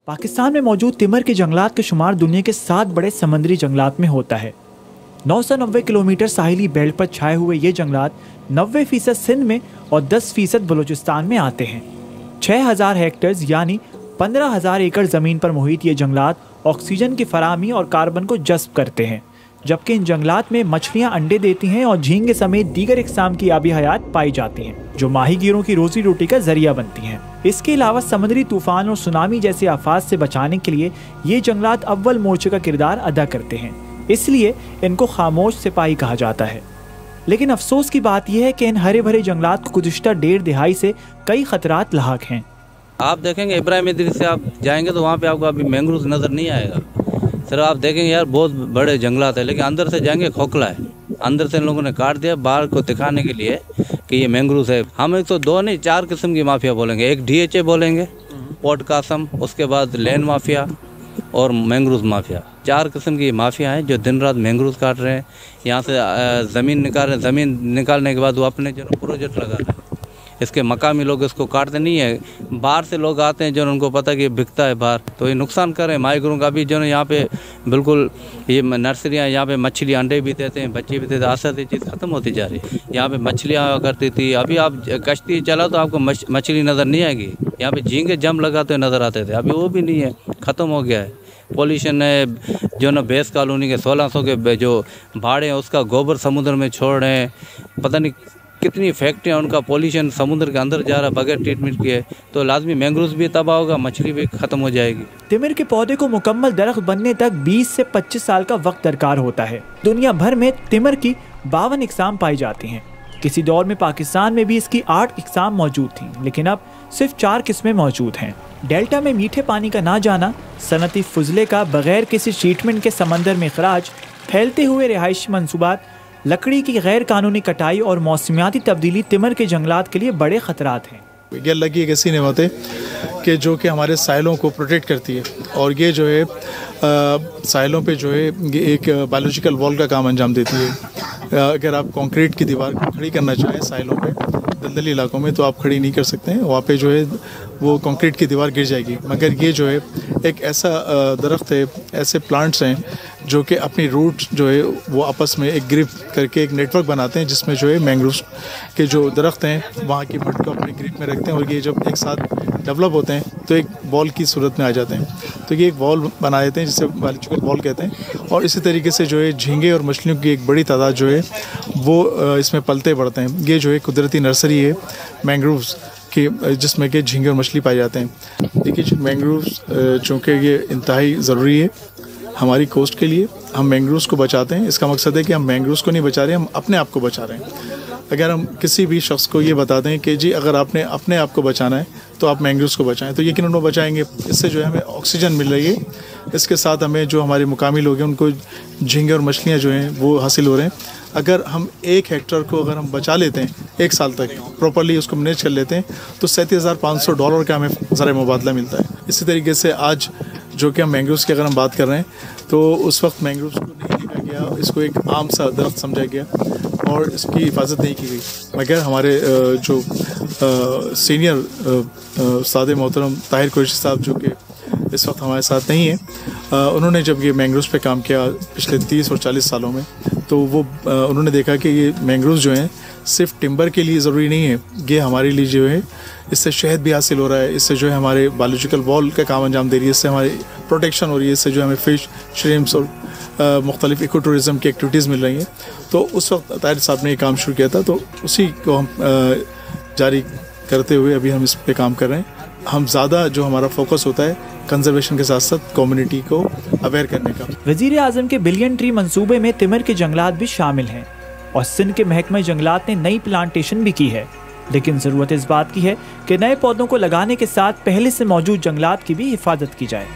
पाकिस्तान में मौजूद तिमर के जंगलात के शुमार दुनिया के 7 बड़े समुद्री जंगलात में होता है। 990 किलोमीटर साहिली बेल्ट पर छाए हुए ये जंगलात 90% सिंध में और 10% बलूचिस्तान में आते हैं। 6000 हेक्टेयर यानी 15,000 एकड़ ज़मीन पर मुहित ये जंगलात ऑक्सीजन की फराहमी और कार्बन को जज़्ब करते हैं, जबकि इन जंगलात में मछलियाँ अंडे देती हैं और झींगे समेत दीगर इकसाम की आबी हयात पाई जाती हैं, जो माहीगीरों की रोजी रोटी का जरिया बनती हैं। इसके अलावा समुद्री तूफान और सुनामी जैसे आफात से बचाने के लिए ये जंगलात अव्वल मोर्चे का किरदार अदा करते हैं, इसलिए इनको खामोश सिपाही कहा जाता है। लेकिन अफसोस की बात यह है कि इन हरे भरे जंगलात को गुज़िश्ता 1.5 दहाई से कई खतरात लाहक हैं। आप देखेंगे इब्राहिम इदरीस से आप जाएंगे तो वहाँ पे आपको अभी मैंग्रोव नज़र नहीं आएगा। सर आप देखेंगे यार बहुत बड़े जंगलात है, लेकिन अंदर से जाएंगे खोखला है। अंदर से इन लोगों ने काट दिया बाहर को दिखाने के लिए कि ये मैंग्रोव है। हम एक तो 2 नहीं 4 किस्म की माफिया बोलेंगे। एक DHA बोलेंगे, पोर्ट कासम, उसके बाद लैंड माफिया और मैंग्रोव माफिया। 4 किस्म की माफिया हैं जो दिन रात मैंग्रोव काट रहे हैं। यहाँ से ज़मीन निकाल रहे हैं, ज़मीन निकालने के बाद वो अपने जो प्रोजेक्ट लगा रहे हैं। इसके मकामी लोग इसको काटते नहीं है, बाहर से लोग आते हैं जो उनको पता कि बिकता है बाहर, तो ये नुकसान कर रहे हैं माइग्रों का भी। जो यहाँ पे बिल्कुल ये नर्सरियाँ, यहाँ पे मछली अंडे भी देते हैं, बच्चे भी देते हैं। आस्ते आस्ते चीज़ ख़त्म होती जा रही है। यहाँ पे मछलियाँ हुआ करती थी, अभी आप कश्ती चला तो आपको मछली नज़र नहीं आएगी। यहाँ पे झींगे जम लगाते हुए नज़र आते थे, अभी वो भी नहीं है, ख़त्म हो गया है। पॉल्यूशन है, जो ना बेस कॉलोनी के 1600 के जो भाड़े हैं उसका गोबर समुद्र में छोड़ रहे हैं। पता नहीं कितनी फैक्ट्रियाँ, उनका पॉल्यूशन समुद्र के अंदर जा रहा है बगैर ट्रीटमेंट किए, तो लाजमी मैंग्रोव भी तबाह होगा, मछली भी ख़त्म हो जाएगी। तिमर के पौधे को मुकम्मल दरख्त बनने तक 20 से 25 साल का वक्त दरकार होता है। दुनिया भर में तिमर की 52 इकसाम पाई जाती हैं। किसी दौर में पाकिस्तान में भी इसकी 8 इकसाम मौजूद थीं, लेकिन अब सिर्फ 4 किस्में मौजूद हैं। डेल्टा में मीठे पानी का ना जाना, सनती फुजले का बगैर किसी ट्रीटमेंट के समंदर में खराज, फैलते हुए रिहायशी मंसूबात, लकड़ी की गैर कानूनी कटाई और मौसमियाती तब्दीली तिमर के जंगलात के लिए बड़े खतरात हैं। ये लगी एक ऐसी नेमत है कि जो कि हमारे साहिलों को प्रोटेक्ट करती है, और ये जो है साहिलों पे जो है एक बायोलॉजिकल वॉल का काम अंजाम देती है। अगर आप कंक्रीट की दीवार को खड़ी करना चाहें साहिलों पे दलदली इलाकों में, तो आप खड़ी नहीं कर सकते हैं, वहाँ पे जो है वो कंक्रीट की दीवार गिर जाएगी। मगर ये जो है एक ऐसा दरख्त है, ऐसे प्लांट्स हैं जो कि अपनी रूट जो है वो आपस में एक ग्रिप करके एक नेटवर्क बनाते हैं, जिसमें जो है मैंग्रोव के जो दरख्त हैं वहाँ की मड को अपनी ग्रिप में रखते हैं, और ये जब एक साथ डेवलप होते हैं तो एक बॉल की सूरत में आ जाते हैं। तो ये एक बॉल बना देते हैं जिसे बायोलॉजिकल बॉल कहते हैं। और इसी तरीके से जो है झींगे और मछलियों की एक बड़ी तादाद जो है वो इसमें पलते बढ़ते हैं। ये जो है कुदरती नर्सरी है मैंग्रोव्स की, जिसमें कि झींगे और मछली पाए जाते हैं। देखिए मैंग्रोव्स चूँकि ये इंतहाई ज़रूरी है हमारी कोस्ट के लिए, हम मैंग्रोव्स को बचाते हैं। इसका मकसद है कि हम मैंग्रोव्स को नहीं बचा रहे, हम अपने आप को बचा रहे हैं। अगर हम किसी भी शख्स को ये बता दें कि जी अगर आपने अपने आप को बचाना है तो आप मैंग्रोव्स को बचाएं, तो यकीनन वो बचाएंगे। इससे जो है हमें ऑक्सीजन मिल रही है, इसके साथ हमें जो हमारे मुकामी लोग हैं उनको झींगे और मछलियाँ जो हैं वो हासिल हो रहे हैं। अगर हम 1 हेक्टेयर को अगर हम बचा लेते हैं 1 साल तक प्रॉपर्ली उसको मैनेज कर लेते हैं, तो $37,500 का हमें ज़रा मुबादला मिलता है। इसी तरीके से आज जो कि हम मैंग्रोव्स की अगर हम बात कर रहे हैं, तो उस वक्त मैंग्रोव्स को नहीं देखा गया, इसको एक आम सा दरख्त समझा गया और इसकी हिफाजत नहीं की गई। मगर हमारे जो सीनियर उस्ताद मोहतरम ताहिर कुरैशी साहब, जो कि इस वक्त हमारे साथ नहीं है, उन्होंने जब ये मैंग्रोव्स पे काम किया पिछले 30 और 40 सालों में, तो वो उन्होंने देखा कि ये मैंग्रोव्स जो हैं सिर्फ टिम्बर के लिए ज़रूरी नहीं है, ये हमारे लिए जो है इससे शहद भी हासिल हो रहा है, इससे जो है हमारे बायोलॉजिकल वॉल का काम अंजाम दे रही है, इससे हमारी प्रोटेक्शन हो रही है, इससे जो हमें फ़िश, श्रिम्प्स और मुख्तलिफ इको टूरिज़म की एक्टिविटीज़ मिल रही हैं। तो उस वक्त ताहिर साहब ने ये काम शुरू किया था, तो उसी को हम जारी करते हुए अभी हम इस पे काम कर रहे हैं। हम ज़्यादा जो हमारा फोकस होता है कंजर्वेशन के साथ साथ कम्युनिटी को अवेयर करने का। वज़ीर आज़म के बिलियन ट्री मंसूबे में तिमर के जंगलात भी शामिल हैं और सिंध के महकमा जंगलात ने नई प्लांटेशन भी की है, लेकिन ज़रूरत इस बात की है कि नए पौधों को लगाने के साथ पहले से मौजूद जंगलात की भी हिफाजत की जाए।